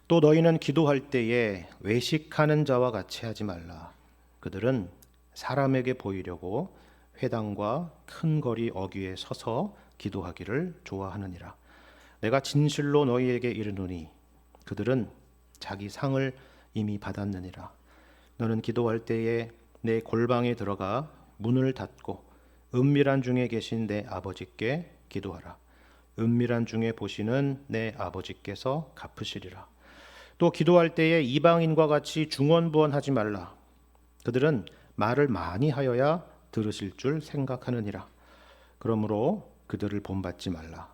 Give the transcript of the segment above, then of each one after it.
또 너희는 기도할 때에 외식하는 자와 같이 하지 말라. 그들은 사람에게 보이려고 회당과 큰 거리 어귀에 서서 기도하기를 좋아하느니라. 내가 진실로 너희에게 이르노니 그들은 자기 상을 이미 받았느니라. 너는 기도할 때에 내 골방에 들어가 문을 닫고 은밀한 중에 계신 내 아버지께 기도하라. 은밀한 중에 보시는 내 아버지께서 갚으시리라. 또 기도할 때에 이방인과 같이 중언부언하지 말라. 그들은 말을 많이 하여야 들으실 줄 생각하느니라. 그러므로 그들을 본받지 말라.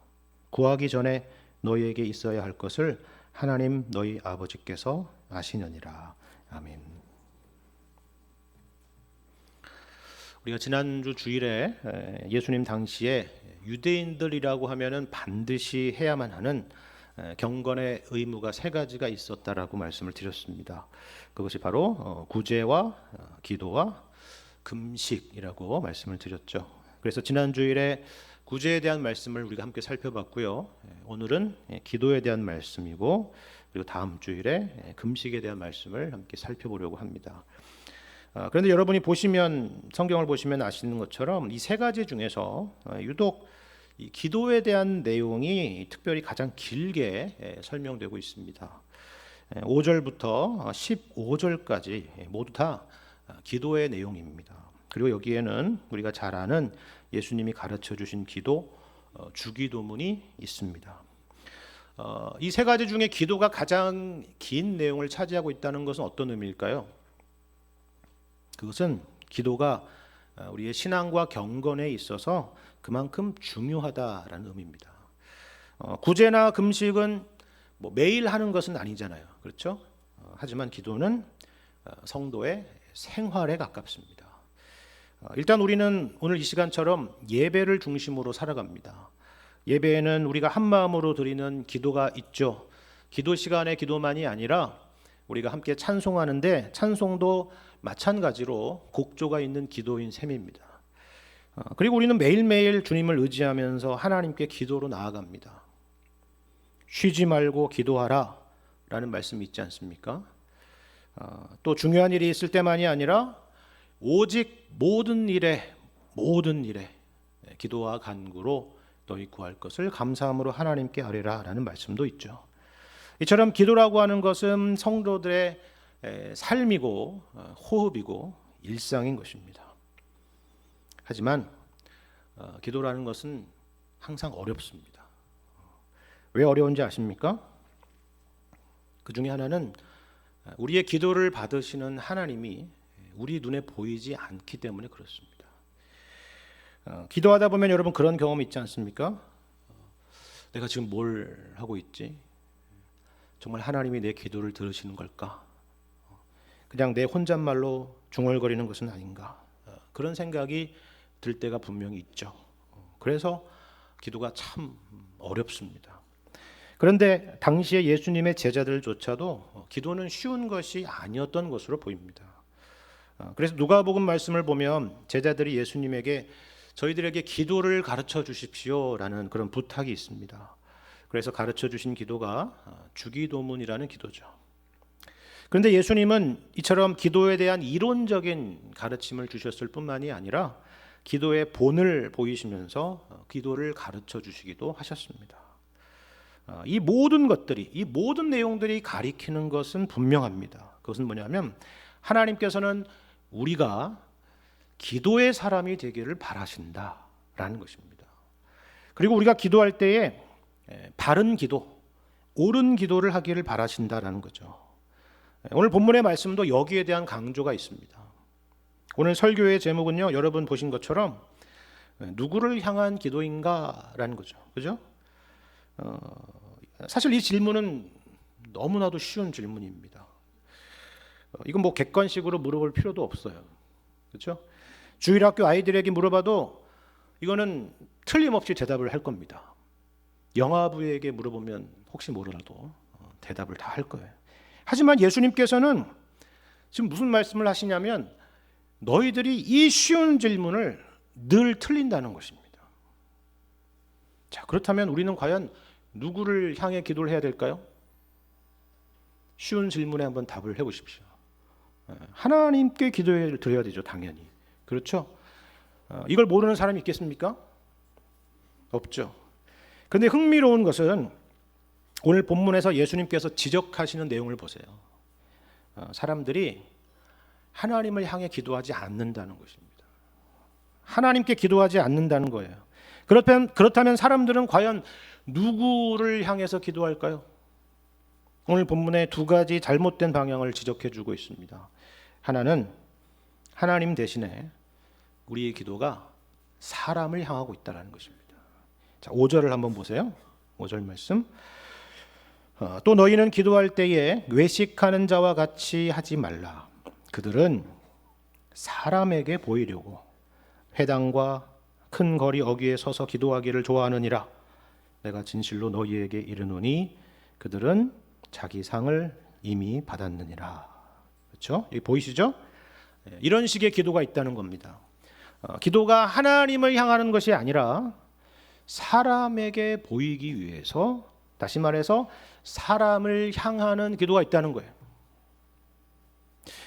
구하기 전에 너희에게 있어야 할 것을 하나님 너희 아버지께서 아시느니라. 아멘. 우리가 지난주 주일에 예수님 당시에 유대인들이라고 하면은 반드시 해야만 하는 경건의 의무가 세 가지가 있었다라고 말씀을 드렸습니다. 그것이 바로 구제와 기도와 금식이라고 말씀을 드렸죠. 그래서 지난 주일에 구제에 대한 말씀을 우리가 함께 살펴봤고요. 오늘은 기도에 대한 말씀이고, 그리고 다음 주일에 금식에 대한 말씀을 함께 살펴보려고 합니다. 그런데 여러분이 성경을 보시면 아시는 것처럼 이 세 가지 중에서 유독 이 기도에 대한 내용이 특별히 가장 길게 설명되고 있습니다. 5절부터 15절까지 모두 다 기도의 내용입니다. 그리고 여기에는 우리가 잘 아는 예수님이 가르쳐 주신 기도, 주기도문이 있습니다. 이 세 가지 중에 기도가 가장 긴 내용을 차지하고 있다는 것은 어떤 의미일까요? 그것은 기도가 우리의 신앙과 경건에 있어서 그만큼 중요하다라는 의미입니다. 구제나 금식은 매일 하는 것은 아니잖아요. 그렇죠? 하지만 기도는 성도의 생활에 가깝습니다. 일단 우리는 오늘 이 시간처럼 예배를 중심으로 살아갑니다. 예배에는 우리가 한 마음으로 드리는 기도가 있죠. 기도 시간에 기도만이 아니라 우리가 함께 찬송하는데 찬송도 마찬가지로 곡조가 있는 기도인 셈입니다. 그리고 우리는 매일매일 주님을 의지하면서 하나님께 기도로 나아갑니다. 쉬지 말고 기도하라 라는 말씀이 있지 않습니까? 또 중요한 일이 있을 때만이 아니라 오직 모든 일에 기도와 간구로 너희 구할 것을 감사함으로 하나님께 아뢰라 라는 말씀도 있죠. 이처럼 기도라고 하는 것은 성도들의 삶이고 호흡이고 일상인 것입니다. 하지만 기도라는 것은 항상 어렵습니다. 왜 어려운지 아십니까? 그 중에 하나는 우리의 기도를 받으시는 하나님이 우리 눈에 보이지 않기 때문에 그렇습니다. 기도하다 보면 여러분 그런 경험 있지 않습니까? 내가 지금 뭘 하고 있지? 정말 하나님이 내 기도를 들으시는 걸까? 그냥 내 혼잣말로 중얼거리는 것은 아닌가? 그런 생각이 들 때가 분명히 있죠. 그래서 기도가 참 어렵습니다. 그런데 당시에 예수님의 제자들조차도 기도는 쉬운 것이 아니었던 것으로 보입니다. 그래서 누가복음 말씀을 보면 제자들이 예수님에게 저희들에게 기도를 가르쳐 주십시오라는 그런 부탁이 있습니다. 그래서 가르쳐 주신 기도가 주기도문이라는 기도죠. 그런데 예수님은 이처럼 기도에 대한 이론적인 가르침을 주셨을 뿐만이 아니라 기도의 본을 보이시면서 기도를 가르쳐 주시기도 하셨습니다. 이 모든 것들이, 이 모든 내용들이 가리키는 것은 분명합니다. 그것은 뭐냐면 하나님께서는 우리가 기도의 사람이 되기를 바라신다라는 것입니다. 그리고 우리가 기도할 때에 바른 기도, 옳은 기도를 하기를 바라신다라는 거죠. 오늘 본문의 말씀도 여기에 대한 강조가 있습니다. 오늘 설교의 제목은요, 여러분 보신 것처럼 누구를 향한 기도인가라는 거죠. 그죠? 사실 이 질문은 너무나도 쉬운 질문입니다. 이건 객관식으로 물어볼 필요도 없어요. 그렇죠? 주일학교 아이들에게 물어봐도 이거는 틀림없이 대답을 할 겁니다. 영아부에게 물어보면 혹시 모르라도 대답을 다 할 거예요. 하지만 예수님께서는 지금 무슨 말씀을 하시냐면 너희들이 이 쉬운 질문을 늘 틀린다는 것입니다. 자, 그렇다면 우리는 과연 누구를 향해 기도를 해야 될까요? 쉬운 질문에 한번 답을 해보십시오. 하나님께 기도를 드려야 되죠, 당연히. 그렇죠? 이걸 모르는 사람이 있겠습니까? 없죠. 그런데 흥미로운 것은 오늘 본문에서 예수님께서 지적하시는 내용을 보세요. 사람들이 하나님을 향해 기도하지 않는다는 것입니다. 하나님께 기도하지 않는다는 거예요. 그렇다면 사람들은 과연 누구를 향해서 기도할까요? 오늘 본문에 두 가지 잘못된 방향을 지적해 주고 있습니다. 하나는 하나님 대신에 우리의 기도가 사람을 향하고 있다는 것입니다. 자, 5절을 한번 보세요. 5절 말씀. 또 너희는 기도할 때에 외식하는 자와 같이 하지 말라. 그들은 사람에게 보이려고 회당과 큰 거리 어귀에 서서 기도하기를 좋아하느니라. 내가 진실로 너희에게 이르노니 그들은 자기 상을 이미 받았느니라. 그렇죠? 여기 보이시죠? 이런 식의 기도가 있다는 겁니다. 기도가 하나님을 향하는 것이 아니라 사람에게 보이기 위해서, 다시 말해서 사람을 향하는 기도가 있다는 거예요.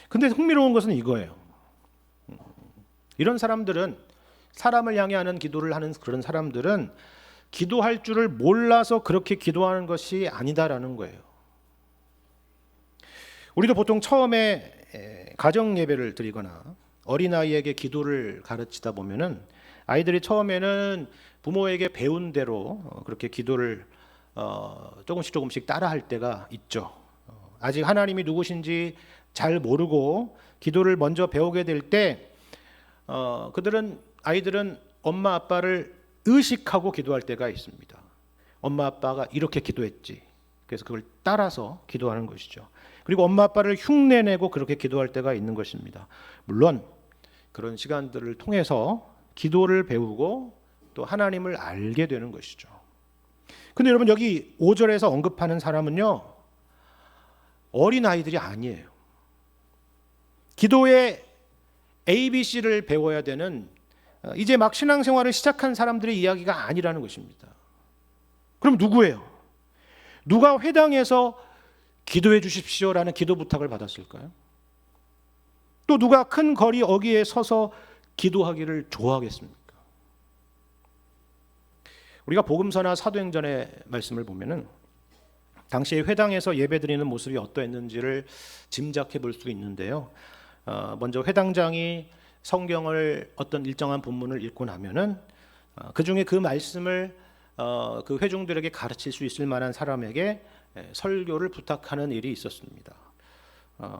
근데 흥미로운 것은 이거예요. 이런 사람들은, 사람을 향해 하는 기도를 하는 그런 사람들은 기도할 줄을 몰라서 그렇게 기도하는 것이 아니다라는 거예요. 우리도 보통 처음에 가정 예배를 드리거나 어린아이에게 기도를 가르치다 보면은 아이들이 처음에는 부모에게 배운 대로 그렇게 기도를 조금씩 따라할 때가 있죠. 아직 하나님이 누구신지 잘 모르고 기도를 먼저 배우게 될 때 아이들은 엄마 아빠를 의식하고 기도할 때가 있습니다. 엄마 아빠가 이렇게 기도했지. 그래서 그걸 따라서 기도하는 것이죠. 그리고 엄마 아빠를 흉내내고 그렇게 기도할 때가 있는 것입니다. 물론 그런 시간들을 통해서 기도를 배우고 또 하나님을 알게 되는 것이죠. 근데 여러분, 여기 5절에서 언급하는 사람은요, 어린 아이들이 아니에요. 기도의 ABC를 배워야 되는 이제 막 신앙생활을 시작한 사람들의 이야기가 아니라는 것입니다. 그럼 누구예요? 누가 회당에서 기도해 주십시오라는 기도 부탁을 받았을까요? 또 누가 큰 거리 어귀에 서서 기도하기를 좋아하겠습니까? 우리가 복음서나 사도행전의 말씀을 보면은 당시에 회당에서 예배드리는 모습이 어떠했는지를 짐작해 볼 수 있는데요. 먼저 회당장이 성경을 어떤 일정한 본문을 읽고 나면은 그 중에 그 말씀을 그 회중들에게 가르칠 수 있을 만한 사람에게 설교를 부탁하는 일이 있었습니다.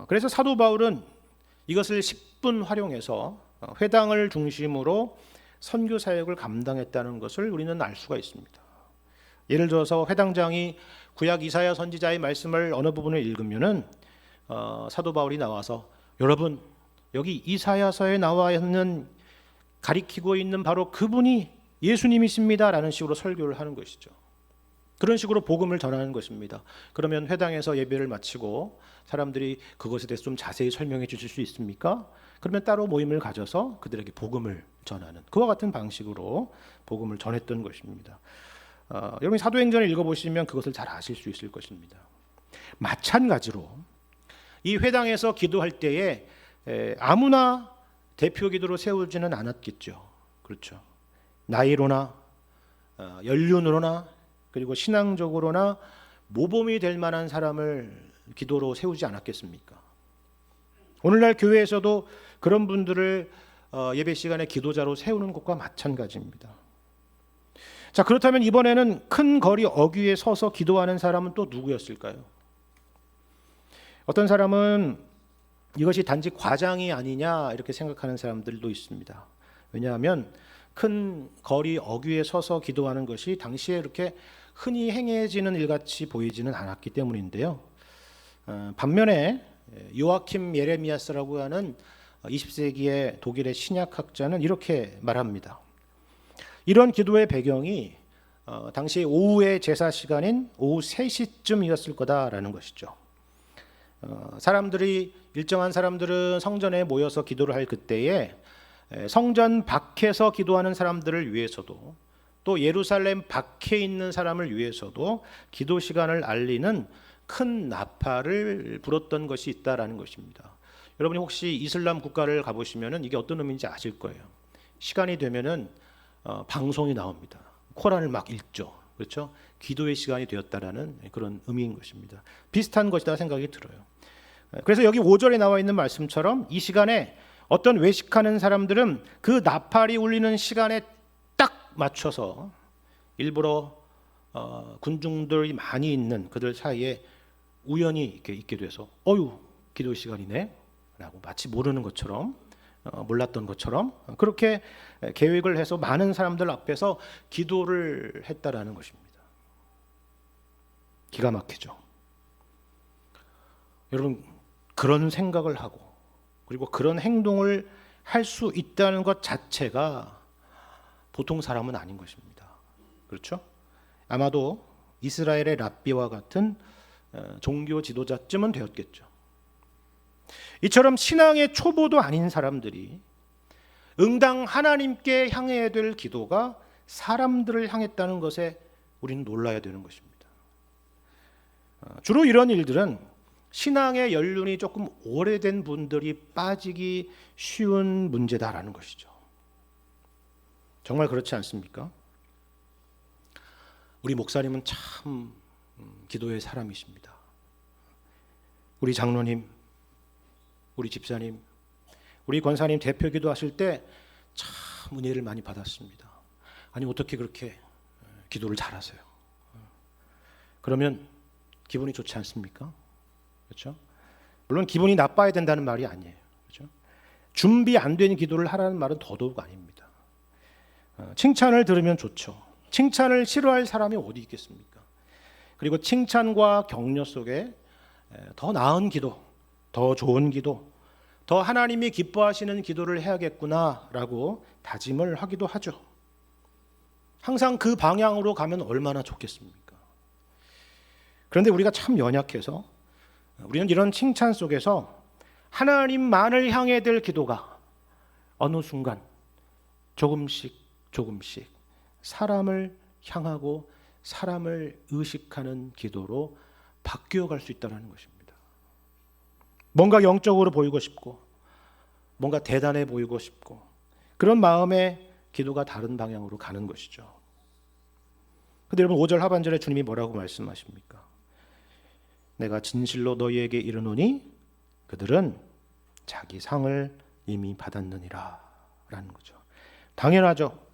그래서 사도 바울은 이것을 10분 활용해서 회당을 중심으로 선교 사역을 감당했다는 것을 우리는 알 수가 있습니다. 예를 들어서 회당장이 구약 이사야 선지자의 말씀을 어느 부분을 읽으면은 사도 바울이 나와서 여러분, 여기 이사야서에 나와 있는, 가리키고 있는 바로 그분이 예수님이십니다라는 식으로 설교를 하는 것이죠. 그런 식으로 복음을 전하는 것입니다. 그러면 회당에서 예배를 마치고 사람들이 그것에 대해서 좀 자세히 설명해 주실 수 있습니까? 그러면 따로 모임을 가져서 그들에게 복음을 전하는, 그와 같은 방식으로 복음을 전했던 것입니다. 여러분, 사도행전을 읽어보시면 그것을 잘 아실 수 있을 것입니다. 마찬가지로 이 회당에서 기도할 때에 아무나 대표 기도로 세우지는 않았겠죠. 그렇죠. 나이로나 연륜으로나 그리고 신앙적으로나 모범이 될 만한 사람을 기도로 세우지 않았겠습니까? 오늘날 교회에서도 그런 분들을 예배 시간에 기도자로 세우는 것과 마찬가지입니다. 자, 그렇다면 이번에는 큰 거리 어귀에 서서 기도하는 사람은 또 누구였을까요? 어떤 사람은 이것이 단지 과장이 아니냐 이렇게 생각하는 사람들도 있습니다. 왜냐하면 큰 거리 어귀에 서서 기도하는 것이 당시에 이렇게 흔히 행해지는 일같이 보이지는 않았기 때문인데요. 반면에 요아킴 예레미야스라고 하는 20세기의 독일의 신약학자는 이렇게 말합니다. 이런 기도의 배경이 당시 오후의 제사 시간인 오후 3시쯤이었을 거다라는 것이죠. 일정한 사람들은 성전에 모여서 기도를 할 그때에 성전 밖에서 기도하는 사람들을 위해서도 또 예루살렘 밖에 있는 사람을 위해서도 기도 시간을 알리는 큰 나팔을 불었던 것이 있다라는 것입니다. 여러분이 혹시 이슬람 국가를 가보시면은 이게 어떤 의미인지 아실 거예요. 시간이 되면은 방송이 나옵니다. 코란을 막 읽죠. 그렇죠? 기도의 시간이 되었다라는 그런 의미인 것입니다. 비슷한 것이다 생각이 들어요. 그래서 여기 5절에 나와 있는 말씀처럼 이 시간에 어떤 외식하는 사람들은 그 나팔이 울리는 시간에 딱 맞춰서 일부러 군중들이 많이 있는 그들 사이에 우연히 이렇게 있게 돼서 어유 기도 시간이네 라고 마치 모르는 것처럼 몰랐던 것처럼 그렇게 계획을 해서 많은 사람들 앞에서 기도를 했다라는 것입니다. 기가 막히죠. 여러분 그런 생각을 하고 그리고 그런 행동을 할 수 있다는 것 자체가 보통 사람은 아닌 것입니다. 그렇죠? 아마도 이스라엘의 랍비와 같은 종교 지도자쯤은 되었겠죠. 이처럼 신앙의 초보도 아닌 사람들이 응당 하나님께 향해야 될 기도가 사람들을 향했다는 것에 우리는 놀라야 되는 것입니다. 주로 이런 일들은 신앙의 연륜이 조금 오래된 분들이 빠지기 쉬운 문제다라는 것이죠. 정말 그렇지 않습니까? 우리 목사님은 참 기도의 사람이십니다. 우리 장로님, 우리 집사님, 우리 권사님 대표 기도하실 때 참 은혜를 많이 받았습니다. 아니 어떻게 그렇게 기도를 잘하세요? 그러면 기분이 좋지 않습니까? 그렇죠? 물론 기분이 나빠야 된다는 말이 아니에요. 그렇죠? 준비 안 된 기도를 하라는 말은 더더욱 아닙니다. 칭찬을 들으면 좋죠. 칭찬을 싫어할 사람이 어디 있겠습니까? 그리고 칭찬과 격려 속에 더 나은 기도, 더 좋은 기도, 더 하나님이 기뻐하시는 기도를 해야겠구나라고 다짐을 하기도 하죠. 항상 그 방향으로 가면 얼마나 좋겠습니까? 그런데 우리가 참 연약해서 우리는 이런 칭찬 속에서 하나님만을 향해 될 기도가 어느 순간 조금씩 사람을 향하고 사람을 의식하는 기도로 바뀌어갈 수 있다는 것입니다. 뭔가 영적으로 보이고 싶고 뭔가 대단해 보이고 싶고 그런 마음에 기도가 다른 방향으로 가는 것이죠. 그런데 여러분 5절 하반절에 주님이 뭐라고 말씀하십니까? 내가 진실로 너희에게 이르노니 그들은 자기 상을 이미 받았느니라 라는 거죠. 당연하죠.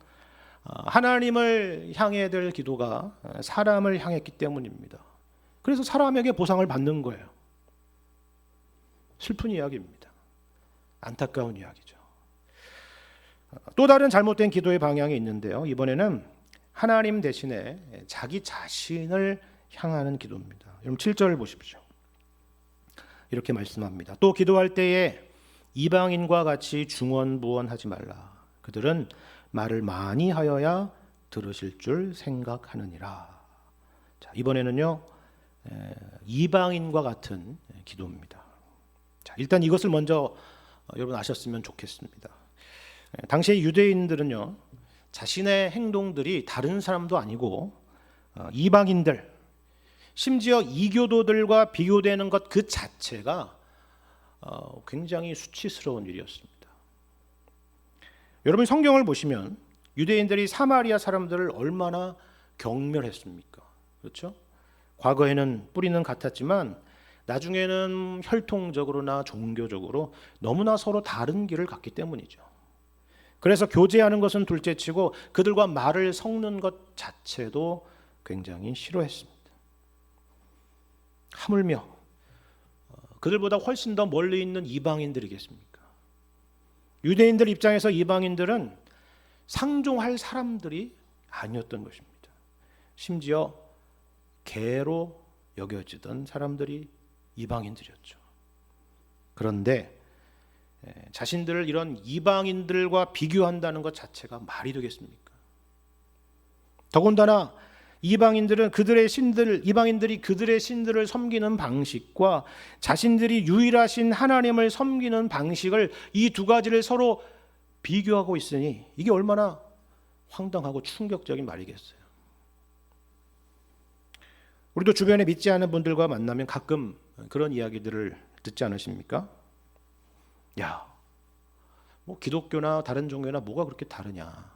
하나님을 향해야 될 기도가 사람을 향했기 때문입니다. 그래서 사람에게 보상을 받는 거예요. 슬픈 이야기입니다. 안타까운 이야기죠. 또 다른 잘못된 기도의 방향이 있는데요. 이번에는 하나님 대신에 자기 자신을 향하는 기도입니다. 여러분 7절을 보십시오. 이렇게 말씀합니다. 또 기도할 때에 이방인과 같이 중언부언하지 말라. 그들은 말을 많이 하여야 들으실 줄 생각하느니라. 자, 이번에는요 이방인과 같은 기도입니다. 자, 일단 이것을 먼저 여러분 아셨으면 좋겠습니다. 당시의 유대인들은요 자신의 행동들이 다른 사람도 아니고 이방인들 심지어 이교도들과 비교되는 것 그 자체가 굉장히 수치스러운 일이었습니다. 여러분 성경을 보시면 유대인들이 사마리아 사람들을 얼마나 경멸했습니까? 그렇죠? 과거에는 뿌리는 같았지만 나중에는 혈통적으로나 종교적으로 너무나 서로 다른 길을 갔기 때문이죠. 그래서 교제하는 것은 둘째치고 그들과 말을 섞는 것 자체도 굉장히 싫어했습니다. 하물며 그들보다 훨씬 더 멀리 있는 이방인들이겠습니까? 유대인들 입장에서 이방인들은 상종할 사람들이 아니었던 것입니다. 심지어 개로 여겨지던 사람들이 이방인들이었죠. 그런데 자신들을 이런 이방인들과 비교한다는 것 자체가 말이 되겠습니까? 더군다나 이방인들이 그들의 신들을 섬기는 방식과 자신들이 유일하신 하나님을 섬기는 방식을 이 두 가지를 서로 비교하고 있으니 이게 얼마나 황당하고 충격적인 말이겠어요. 우리도 주변에 믿지 않은 분들과 만나면 가끔 그런 이야기들을 듣지 않으십니까? 야, 뭐 기독교나 다른 종교나 뭐가 그렇게 다르냐?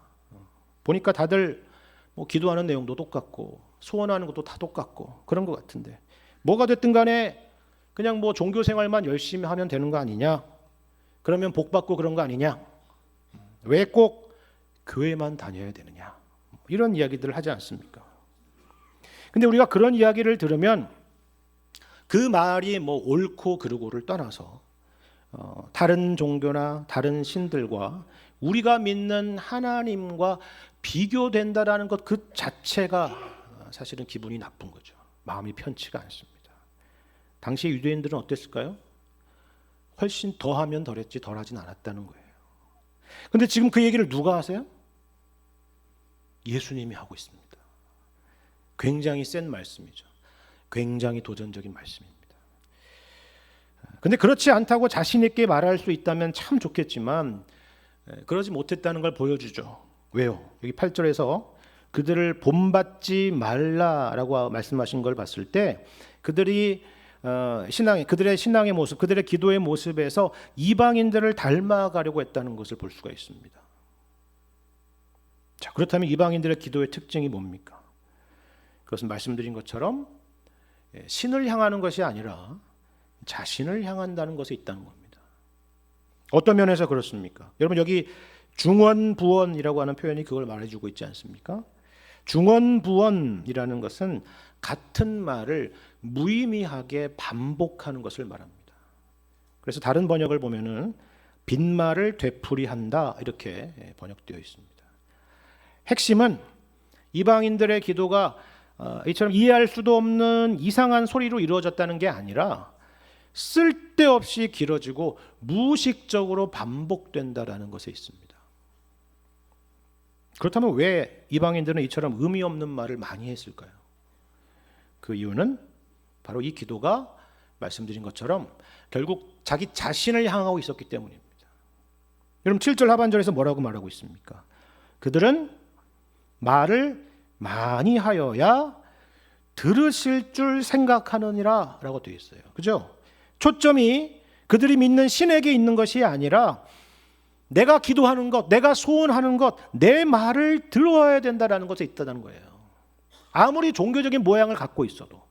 보니까 다들 뭐 기도하는 내용도 똑같고 소원하는 것도 다 똑같고 그런 것 같은데 뭐가 됐든 간에 그냥 뭐 종교 생활만 열심히 하면 되는 거 아니냐? 그러면 복 받고 그런 거 아니냐? 왜 꼭 교회만 다녀야 되느냐? 이런 이야기들을 하지 않습니까? 근데 우리가 그런 이야기를 들으면 그 말이 뭐 옳고 그르고를 떠나서 다른 종교나 다른 신들과 우리가 믿는 하나님과 비교된다라는 것 그 자체가 사실은 기분이 나쁜 거죠. 마음이 편치가 않습니다. 당시 유대인들은 어땠을까요? 훨씬 더하면 덜했지 덜하진 않았다는 거예요. 근데 지금 그 얘기를 누가 하세요? 예수님이 하고 있습니다. 굉장히 센 말씀이죠. 굉장히 도전적인 말씀입니다. 근데 그렇지 않다고 자신 있게 말할 수 있다면 참 좋겠지만 그러지 못했다는 걸 보여주죠. 왜요? 여기 8절에서 그들을 본받지 말라라고 말씀하신 걸 봤을 때 그들의 신앙의 모습, 그들의 기도의 모습에서 이방인들을 닮아가려고 했다는 것을 볼 수가 있습니다. 자, 그렇다면 이방인들의 기도의 특징이 뭡니까? 그것은 말씀드린 것처럼 신을 향하는 것이 아니라 자신을 향한다는 것에 있다는 겁니다. 어떤 면에서 그렇습니까? 여러분 여기 중언부언이라고 하는 표현이 그걸 말해주고 있지 않습니까? 중언부언이라는 것은 같은 말을 무의미하게 반복하는 것을 말합니다. 그래서 다른 번역을 보면은 빈말을 되풀이한다 이렇게 번역되어 있습니다. 핵심은 이방인들의 기도가 이처럼 이해할 수도 없는 이상한 소리로 이루어졌다는 게 아니라 쓸데없이 길어지고 무의식적으로 반복된다라는 것에 있습니다. 그렇다면 왜 이방인들은 이처럼 의미 없는 말을 많이 했을까요? 그 이유는 바로 이 기도가 말씀드린 것처럼 결국 자기 자신을 향하고 있었기 때문입니다. 여러분 7절 하반절에서 뭐라고 말하고 있습니까? 그들은 말을 많이 하여야 들으실 줄 생각하느니라 라고 되어 있어요. 그죠? 초점이 그들이 믿는 신에게 있는 것이 아니라 내가 기도하는 것, 내가 소원하는 것, 내 말을 들어야 된다는 것에 있다는 거예요. 아무리 종교적인 모양을 갖고 있어도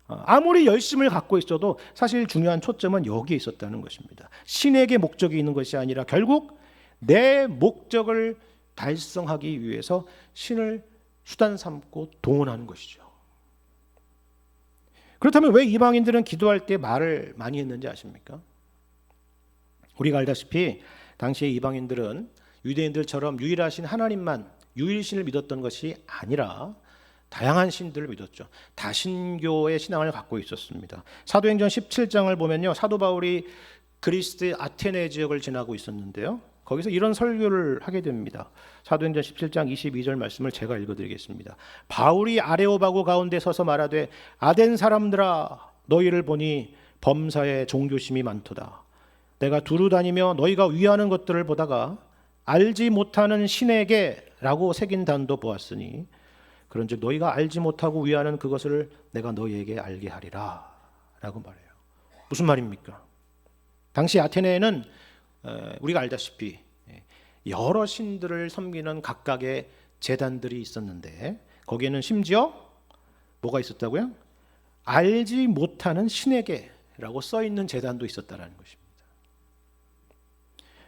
아무리 열심을 갖고 있어도 사실 중요한 초점은 여기에 있었다는 것입니다. 신에게 목적이 있는 것이 아니라 결국 내 목적을 달성하기 위해서 신을 수단 삼고 동원하는 것이죠. 그렇다면 왜 이방인들은 기도할 때 말을 많이 했는지 아십니까? 우리가 알다시피 당시의 이방인들은 유대인들처럼 유일하신 하나님만 유일신을 믿었던 것이 아니라 다양한 신들을 믿었죠. 다신교의 신앙을 갖고 있었습니다. 사도행전 17장을 보면요, 사도 바울이 그리스 아테네 지역을 지나고 있었는데요, 거기서 이런 설교를 하게 됩니다. 사도행전 17장 22절 말씀을 제가 읽어드리겠습니다. 바울이 아레오바고 가운데 서서 말하되 아덴 사람들아 너희를 보니 범사에 종교심이 많도다. 내가 두루 다니며 너희가 위하는 것들을 보다가 알지 못하는 신에게 라고 새긴 단도 보았으니 그런즉 너희가 알지 못하고 위하는 그것을 내가 너희에게 알게 하리라 라고 말해요. 무슨 말입니까? 당시 아테네에는 우리가 알다시피 여러 신들을 섬기는 각각의 제단들이 있었는데 거기에는 심지어 뭐가 있었다고요? 알지 못하는 신에게라고 써있는 제단도 있었다는 것입니다.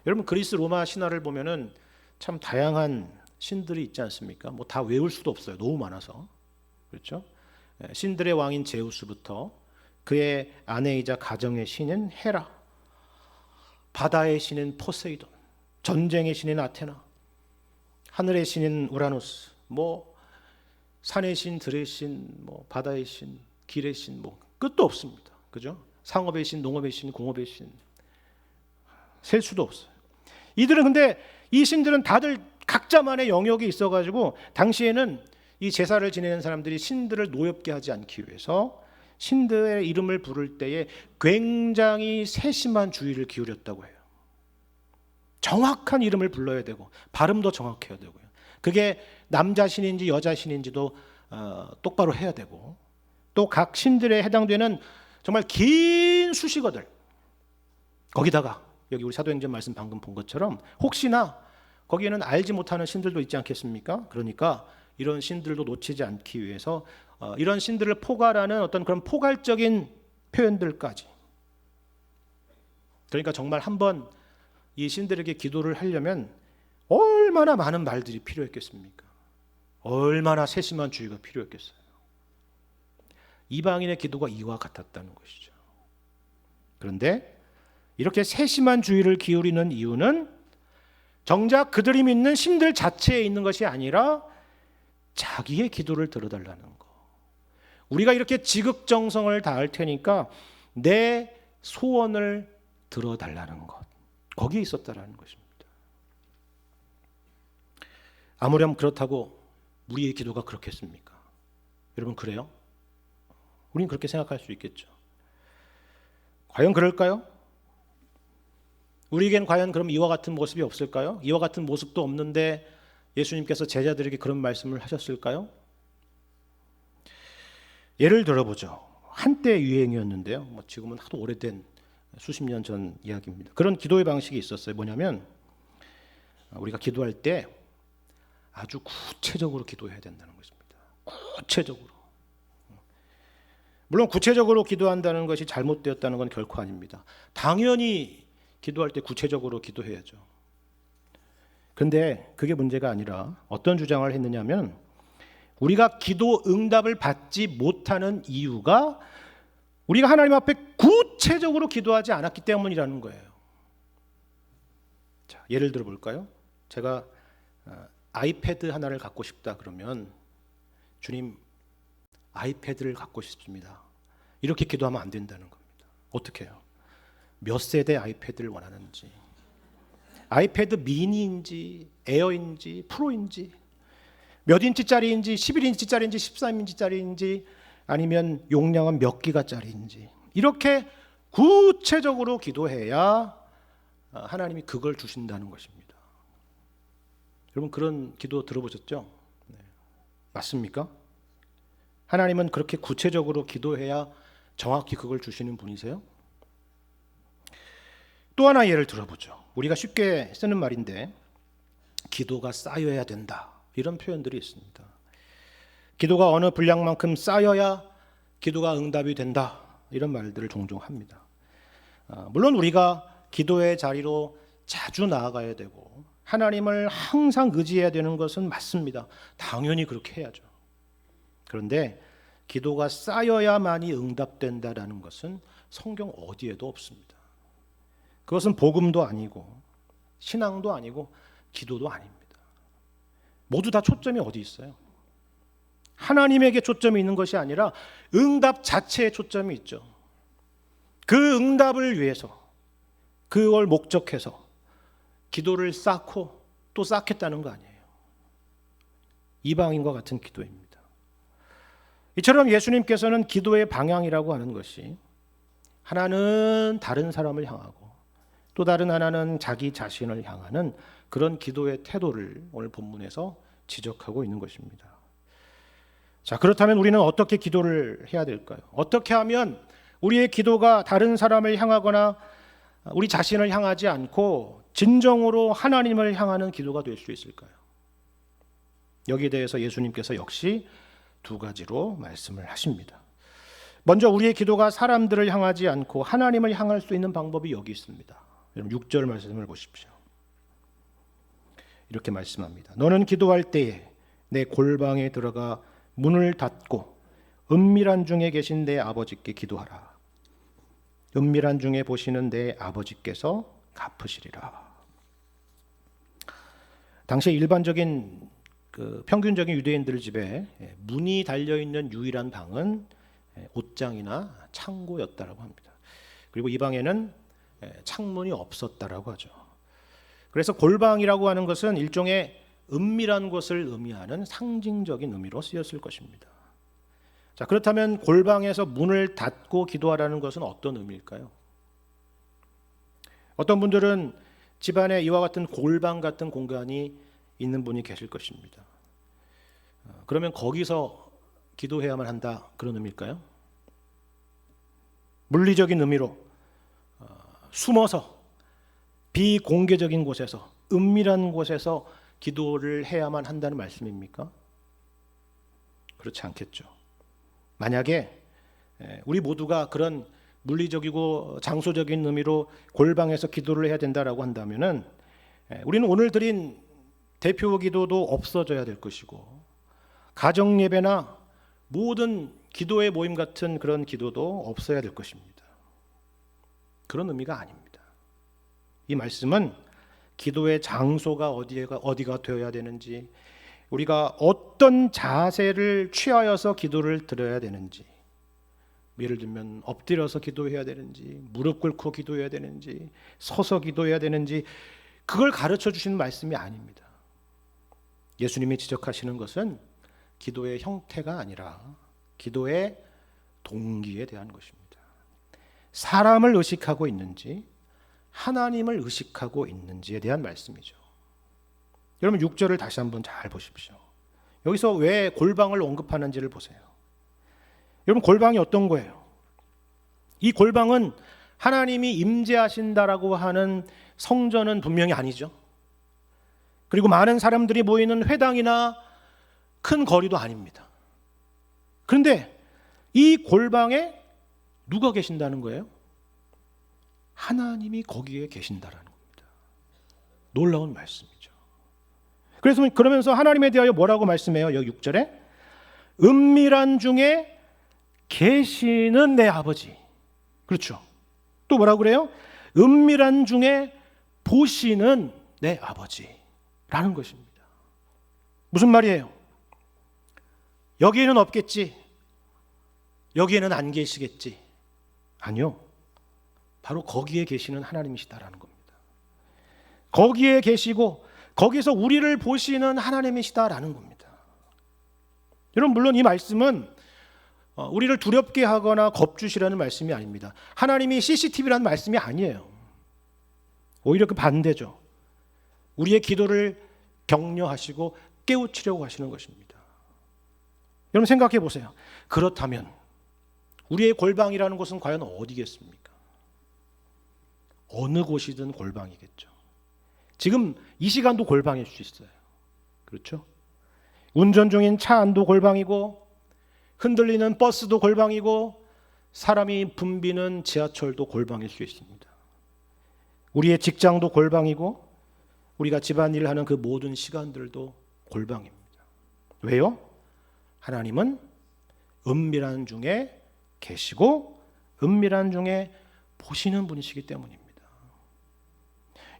여러분 그리스 로마 신화를 보면은 참 다양한 신들이 있지 않습니까? 뭐 다 외울 수도 없어요. 너무 많아서. 그렇죠? 신들의 왕인 제우스부터 그의 아내이자 가정의 신인 헤라, 바다의 신인 포세이돈, 전쟁의 신인 아테나, 하늘의 신인 우라노스, 뭐 산의 신, 들의 신, 뭐 바다의 신, 길의 신, 뭐 끝도 없습니다. 그죠? 상업의 신, 농업의 신, 공업의 신, 셀 수도 없어요. 이들은 근데 이 신들은 다들 각자만의 영역이 있어가지고 당시에는 이 제사를 지내는 사람들이 신들을 노엽게 하지 않기 위해서 신들의 이름을 부를 때에 굉장히 세심한 주의를 기울였다고 해요. 정확한 이름을 불러야 되고 발음도 정확해야 되고요. 그게 남자 신인지 여자 신인지도 똑바로 해야 되고 또 각 신들에 해당되는 정말 긴 수식어들, 거기다가 여기 우리 사도행전 말씀 방금 본 것처럼 혹시나 거기에는 알지 못하는 신들도 있지 않겠습니까? 그러니까 이런 신들도 놓치지 않기 위해서 이런 신들을 포괄하는 어떤 그런 포괄적인 표현들까지. 그러니까 정말 한번 이 신들에게 기도를 하려면 얼마나 많은 말들이 필요했겠습니까? 얼마나 세심한 주의가 필요했겠어요. 이방인의 기도가 이와 같았다는 것이죠. 그런데 이렇게 세심한 주의를 기울이는 이유는 정작 그들이 믿는 신들 자체에 있는 것이 아니라 자기의 기도를 들어달라는 거. 우리가 이렇게 지극정성을 다할 테니까 내 소원을 들어달라는 것. 거기에 있었다라는 것입니다. 아무렴 그렇다고 우리의 기도가 그렇겠습니까? 여러분 그래요? 우리는 그렇게 생각할 수 있겠죠. 과연 그럴까요? 우리에겐 과연 그럼 이와 같은 모습이 없을까요? 이와 같은 모습도 없는데 예수님께서 제자들에게 그런 말씀을 하셨을까요? 예를 들어보죠. 한때 유행이었는데요. 지금은 하도 오래된 수십 년 전 이야기입니다. 그런 기도의 방식이 있었어요. 뭐냐면 우리가 기도할 때 아주 구체적으로 기도해야 된다는 것입니다. 구체적으로. 물론 구체적으로 기도한다는 것이 잘못되었다는 건 결코 아닙니다. 당연히 기도할 때 구체적으로 기도해야죠. 그런데 그게 문제가 아니라 어떤 주장을 했느냐면 우리가 기도 응답을 받지 못하는 이유가 우리가 하나님 앞에 구체적으로 기도하지 않았기 때문이라는 거예요. 자, 예를 들어 볼까요? 제가 아이패드 하나를 갖고 싶다 그러면 주님 아이패드를 갖고 싶습니다. 이렇게 기도하면 안 된다는 겁니다. 어떻게 해요? 몇 세대 아이패드를 원하는지, 아이패드 미니인지 에어인지 프로인지, 몇 인치짜리인지 11인치짜리인지 13인치짜리인지 아니면 용량은 몇 기가짜리인지 이렇게 구체적으로 기도해야 하나님이 그걸 주신다는 것입니다. 여러분 그런 기도 들어보셨죠? 네. 맞습니까? 하나님은 그렇게 구체적으로 기도해야 정확히 그걸 주시는 분이세요? 또 하나 예를 들어보죠. 우리가 쉽게 쓰는 말인데 기도가 쌓여야 된다 이런 표현들이 있습니다. 기도가 어느 분량만큼 쌓여야 기도가 응답이 된다 이런 말들을 종종 합니다. 물론 우리가 기도의 자리로 자주 나아가야 되고 하나님을 항상 의지해야 되는 것은 맞습니다. 당연히 그렇게 해야죠. 그런데 기도가 쌓여야만이 응답된다라는 것은 성경 어디에도 없습니다. 그것은 복음도 아니고 신앙도 아니고 기도도 아닙니다. 모두 다 초점이 어디 있어요? 하나님에게 초점이 있는 것이 아니라 응답 자체에 초점이 있죠. 그 응답을 위해서 그걸 목적해서 기도를 쌓고 또 쌓겠다는 거 아니에요. 이방인과 같은 기도입니다. 이처럼 예수님께서는 기도의 방향이라고 하는 것이 하나는 다른 사람을 향하고 또 다른 하나는 자기 자신을 향하는 그런 기도의 태도를 오늘 본문에서 지적하고 있는 것입니다. 자, 그렇다면 우리는 어떻게 기도를 해야 될까요? 어떻게 하면 우리의 기도가 다른 사람을 향하거나 우리 자신을 향하지 않고 진정으로 하나님을 향하는 기도가 될 수 있을까요? 여기에 대해서 예수님께서 역시 두 가지로 말씀을 하십니다. 먼저 우리의 기도가 사람들을 향하지 않고 하나님을 향할 수 있는 방법이 여기 있습니다. 여러분 6절 말씀을 보십시오. 이렇게 말씀합니다. 너는 기도할 때에 내 골방에 들어가 문을 닫고 은밀한 중에 계신 내 아버지께 기도하라. 은밀한 중에 보시는 내 아버지께서 갚으시리라. 당시 일반적인 평균적인 유대인들 집에 문이 달려있는 유일한 방은 옷장이나 창고였다라고 합니다. 그리고 이 방에는 창문이 없었다라고 하죠. 그래서 골방이라고 하는 것은 일종의 은밀한 곳을 의미하는 상징적인 의미로 쓰였을 것입니다. 자, 그렇다면 골방에서 문을 닫고 기도하라는 것은 어떤 의미일까요? 어떤 분들은 집안에 이와 같은 골방 같은 공간이 있는 분이 계실 것입니다. 그러면 거기서 기도해야만 한다, 그런 의미일까요? 물리적인 의미로 숨어서 비공개적인 곳에서, 은밀한 곳에서 기도를 해야만 한다는 말씀입니까? 그렇지 않겠죠. 만약에 우리 모두가 그런 물리적이고 장소적인 의미로 골방에서 기도를 해야 된다라고 한다면은 우리는 오늘 드린 대표 기도도 없어져야 될 것이고, 가정 예배나 모든 기도의 모임 같은 그런 기도도 없어야 될 것입니다. 그런 의미가 아닙니다. 이 말씀은 기도의 장소가 어디가 되어야 되는지, 우리가 어떤 자세를 취하여서 기도를 드려야 되는지, 예를 들면 엎드려서 기도해야 되는지, 무릎 꿇고 기도해야 되는지, 서서 기도해야 되는지, 그걸 가르쳐 주시는 말씀이 아닙니다. 예수님이 지적하시는 것은 기도의 형태가 아니라 기도의 동기에 대한 것입니다. 사람을 의식하고 있는지 하나님을 의식하고 있는지에 대한 말씀이죠. 여러분 6절을 다시 한번 잘 보십시오. 여기서 왜 골방을 언급하는지를 보세요. 여러분 골방이 어떤 거예요? 이 골방은 하나님이 임재하신다라고 하는 성전은 분명히 아니죠. 그리고 많은 사람들이 모이는 회당이나 큰 거리도 아닙니다. 그런데 이 골방에 누가 계신다는 거예요? 하나님이 거기에 계신다라는 겁니다. 놀라운 말씀이죠. 그래서 그러면서 하나님에 대하여 뭐라고 말씀해요? 여기 6절에 은밀한 중에 계시는 내 아버지. 그렇죠. 또 뭐라고 그래요? 은밀한 중에 보시는 내 아버지라는 것입니다. 무슨 말이에요? 여기에는 없겠지, 여기에는 안 계시겠지. 아니요, 바로 거기에 계시는 하나님이시다라는 겁니다. 거기에 계시고 거기서 우리를 보시는 하나님이시다라는 겁니다. 여러분 물론 이 말씀은 우리를 두렵게 하거나 겁주시라는 말씀이 아닙니다. 하나님이 CCTV라는 말씀이 아니에요. 오히려 그 반대죠. 우리의 기도를 격려하시고 깨우치려고 하시는 것입니다. 여러분 생각해 보세요. 그렇다면 우리의 골방이라는 곳은 과연 어디겠습니까? 어느 곳이든 골방이겠죠. 지금 이 시간도 골방일 수 있어요. 그렇죠? 운전 중인 차 안도 골방이고, 흔들리는 버스도 골방이고, 사람이 붐비는 지하철도 골방일 수 있습니다. 우리의 직장도 골방이고, 우리가 집안일을 하는 그 모든 시간들도 골방입니다. 왜요? 하나님은 은밀한 중에 계시고 은밀한 중에 보시는 분이시기 때문입니다.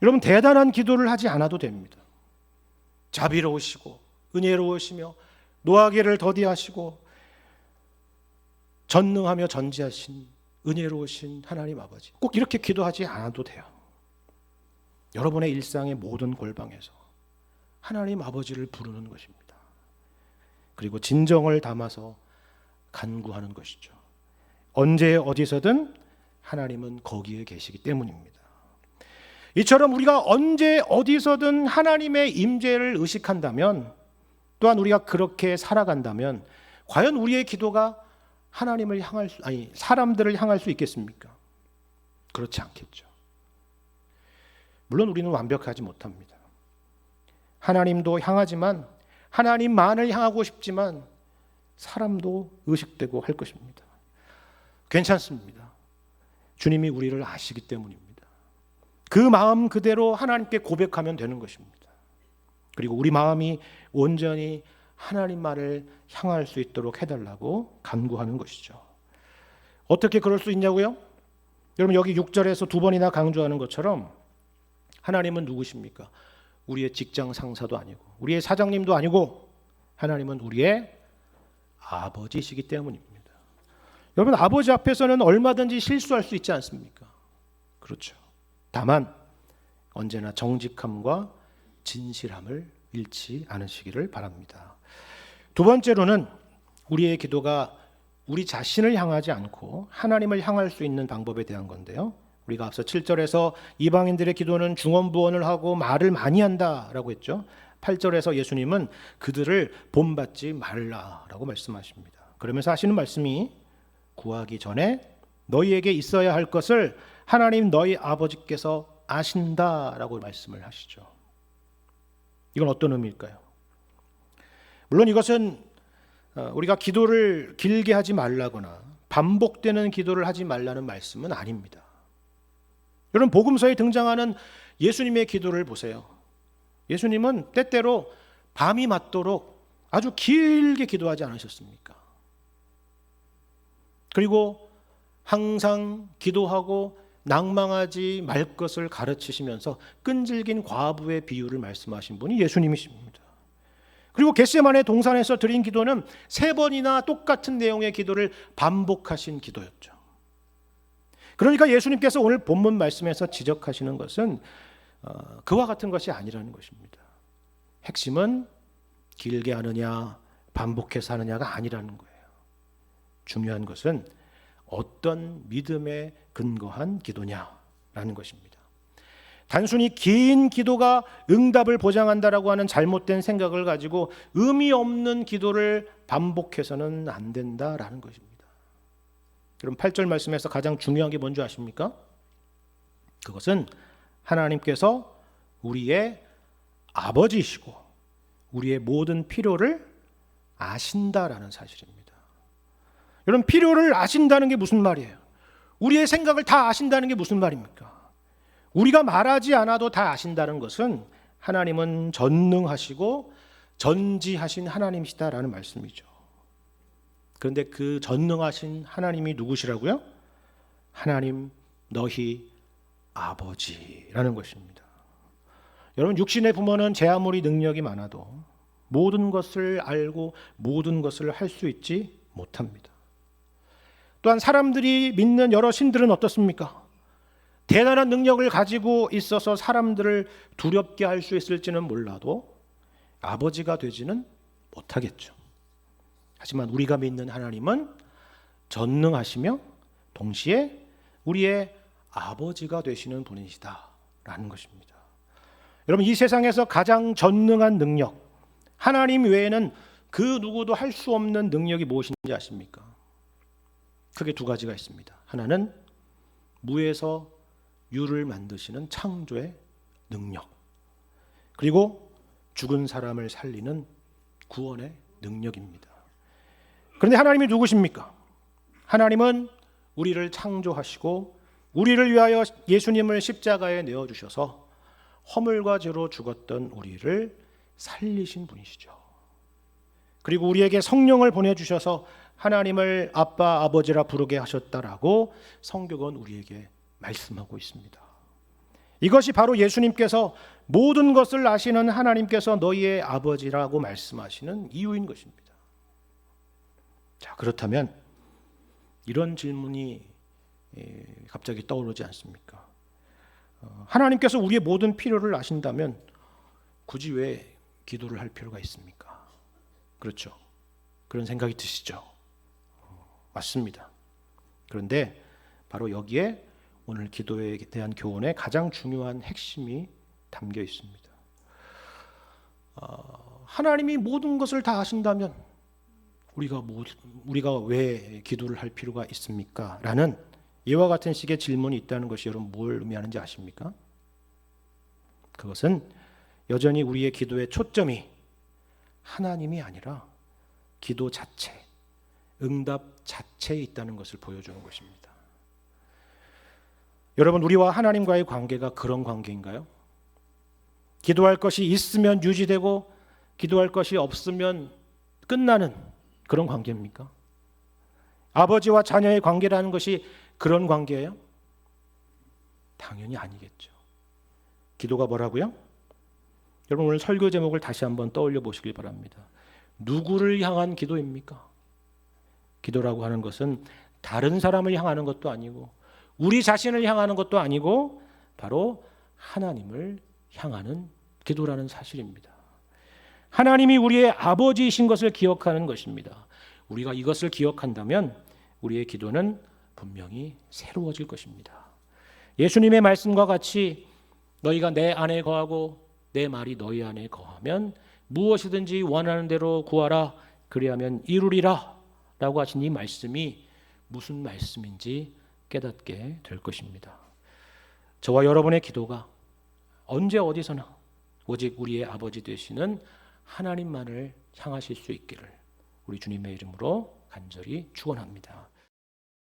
여러분 대단한 기도를 하지 않아도 됩니다. 자비로우시고 은혜로우시며 노하기를 더디하시고 전능하며 전지하신 은혜로우신 하나님 아버지, 꼭 이렇게 기도하지 않아도 돼요. 여러분의 일상의 모든 골방에서 하나님 아버지를 부르는 것입니다. 그리고 진정을 담아서 간구하는 것이죠. 언제 어디서든 하나님은 거기에 계시기 때문입니다. 이처럼 우리가 언제 어디서든 하나님의 임재를 의식한다면, 또한 우리가 그렇게 살아간다면 과연 우리의 기도가 하나님을 사람들을 향할 수 있겠습니까? 그렇지 않겠죠. 물론 우리는 완벽하지 못합니다. 하나님도 향하지만, 하나님만을 향하고 싶지만 사람도 의식되고 할 것입니다. 괜찮습니다. 주님이 우리를 아시기 때문입니다. 그 마음 그대로 하나님께 고백하면 되는 것입니다. 그리고 우리 마음이 온전히 하나님만을 향할 수 있도록 해달라고 간구하는 것이죠. 어떻게 그럴 수 있냐고요? 여러분 여기 6절에서 두 번이나 강조하는 것처럼 하나님은 누구십니까? 우리의 직장 상사도 아니고 우리의 사장님도 아니고 하나님은 우리의 아버지이시기 때문입니다. 여러분 아버지 앞에서는 얼마든지 실수할 수 있지 않습니까? 그렇죠. 다만 언제나 정직함과 진실함을 잃지 않으시기를 바랍니다. 두 번째로는 우리의 기도가 우리 자신을 향하지 않고 하나님을 향할 수 있는 방법에 대한 건데요. 우리가 앞서 7절에서 이방인들의 기도는 중언부언을 하고 말을 많이 한다라고 했죠. 8절에서 예수님은 그들을 본받지 말라라고 말씀하십니다. 그러면서 하시는 말씀이 구하기 전에 너희에게 있어야 할 것을 하나님 너희 아버지께서 아신다라고 말씀을 하시죠. 이건 어떤 의미일까요? 물론 이것은 우리가 기도를 길게 하지 말라거나 반복되는 기도를 하지 말라는 말씀은 아닙니다. 여러분, 복음서에 등장하는 예수님의 기도를 보세요. 예수님은 때때로 밤이 맞도록 아주 길게 기도하지 않으셨습니까? 그리고 항상 기도하고 낭망하지 말 것을 가르치시면서 끈질긴 과부의 비유를 말씀하신 분이 예수님이십니다. 그리고 겟세마네 동산에서 드린 기도는 3번이나 똑같은 내용의 기도를 반복하신 기도였죠. 그러니까 예수님께서 오늘 본문 말씀에서 지적하시는 것은 그와 같은 것이 아니라는 것입니다. 핵심은 길게 하느냐 반복해서 하느냐가 아니라는 거예요. 중요한 것은 어떤 믿음에 근거한 기도냐라는 것입니다. 단순히 긴 기도가 응답을 보장한다라고 하는 잘못된 생각을 가지고 의미 없는 기도를 반복해서는 안 된다라는 것입니다. 그럼 8절 말씀에서 가장 중요한 게 뭔지 아십니까? 그것은 하나님께서 우리의 아버지이시고 우리의 모든 필요를 아신다라는 사실입니다. 여러분, 필요를 아신다는 게 무슨 말이에요? 우리의 생각을 다 아신다는 게 무슨 말입니까? 우리가 말하지 않아도 다 아신다는 것은 하나님은 전능하시고 전지하신 하나님이시다라는 말씀이죠. 그런데 그 전능하신 하나님이 누구시라고요? 하나님 너희 아버지라는 것입니다. 여러분, 육신의 부모는 제 아무리 능력이 많아도 모든 것을 알고 모든 것을 할 수 있지 못합니다. 또한 사람들이 믿는 여러 신들은 어떻습니까? 대단한 능력을 가지고 있어서 사람들을 두렵게 할 수 있을지는 몰라도 아버지가 되지는 못하겠죠. 하지만 우리가 믿는 하나님은 전능하시며 동시에 우리의 아버지가 되시는 분이시다라는 것입니다. 여러분, 이 세상에서 가장 전능한 능력, 하나님 외에는 그 누구도 할 수 없는 능력이 무엇인지 아십니까? 크게 2가지가 있습니다. 하나는 무에서 유를 만드시는 창조의 능력, 그리고 죽은 사람을 살리는 구원의 능력입니다. 그런데 하나님이 누구십니까? 하나님은 우리를 창조하시고 우리를 위하여 예수님을 십자가에 내어주셔서 허물과 죄로 죽었던 우리를 살리신 분이시죠. 그리고 우리에게 성령을 보내주셔서 하나님을 아빠, 아버지라 부르게 하셨다라고 성경은 우리에게 말씀하고 있습니다. 이것이 바로 예수님께서 모든 것을 아시는 하나님께서 너희의 아버지라고 말씀하시는 이유인 것입니다. 자, 그렇다면 이런 질문이 갑자기 떠오르지 않습니까? 하나님께서 우리의 모든 필요를 아신다면 굳이 왜 기도를 할 필요가 있습니까? 그렇죠. 그런 생각이 드시죠? 맞습니다. 그런데 바로 여기에 오늘 기도에 대한 교훈의 가장 중요한 핵심이 담겨 있습니다. 하나님이 모든 것을 다 아신다면 우리가 왜 기도를 할 필요가 있습니까? 라는 이와 같은 식의 질문이 있다는 것이 여러분 뭘 의미하는지 아십니까? 그것은 여전히 우리의 기도의 초점이 하나님이 아니라 기도 자체, 응답 자체에 있다는 것을 보여주는 것입니다. 여러분, 우리와 하나님과의 관계가 그런 관계인가요? 기도할 것이 있으면 유지되고 기도할 것이 없으면 끝나는 그런 관계입니까? 아버지와 자녀의 관계라는 것이 그런 관계예요? 당연히 아니겠죠. 기도가 뭐라고요? 여러분, 오늘 설교 제목을 다시 한번 떠올려 보시길 바랍니다. 누구를 향한 기도입니까? 기도라고 하는 것은 다른 사람을 향하는 것도 아니고 우리 자신을 향하는 것도 아니고 바로 하나님을 향하는 기도라는 사실입니다. 하나님이 우리의 아버지이신 것을 기억하는 것입니다. 우리가 이것을 기억한다면 우리의 기도는 분명히 새로워질 것입니다. 예수님의 말씀과 같이 너희가 내 안에 거하고 내 말이 너희 안에 거하면 무엇이든지 원하는 대로 구하라 그리하면 이루리라 라고 하신 이 말씀이 무슨 말씀인지 깨닫게 될 것입니다. 저와 여러분의 기도가 언제 어디서나 오직 우리의 아버지 되시는 하나님만을 향하실 수 있기를 우리 주님의 이름으로 간절히 축원합니다.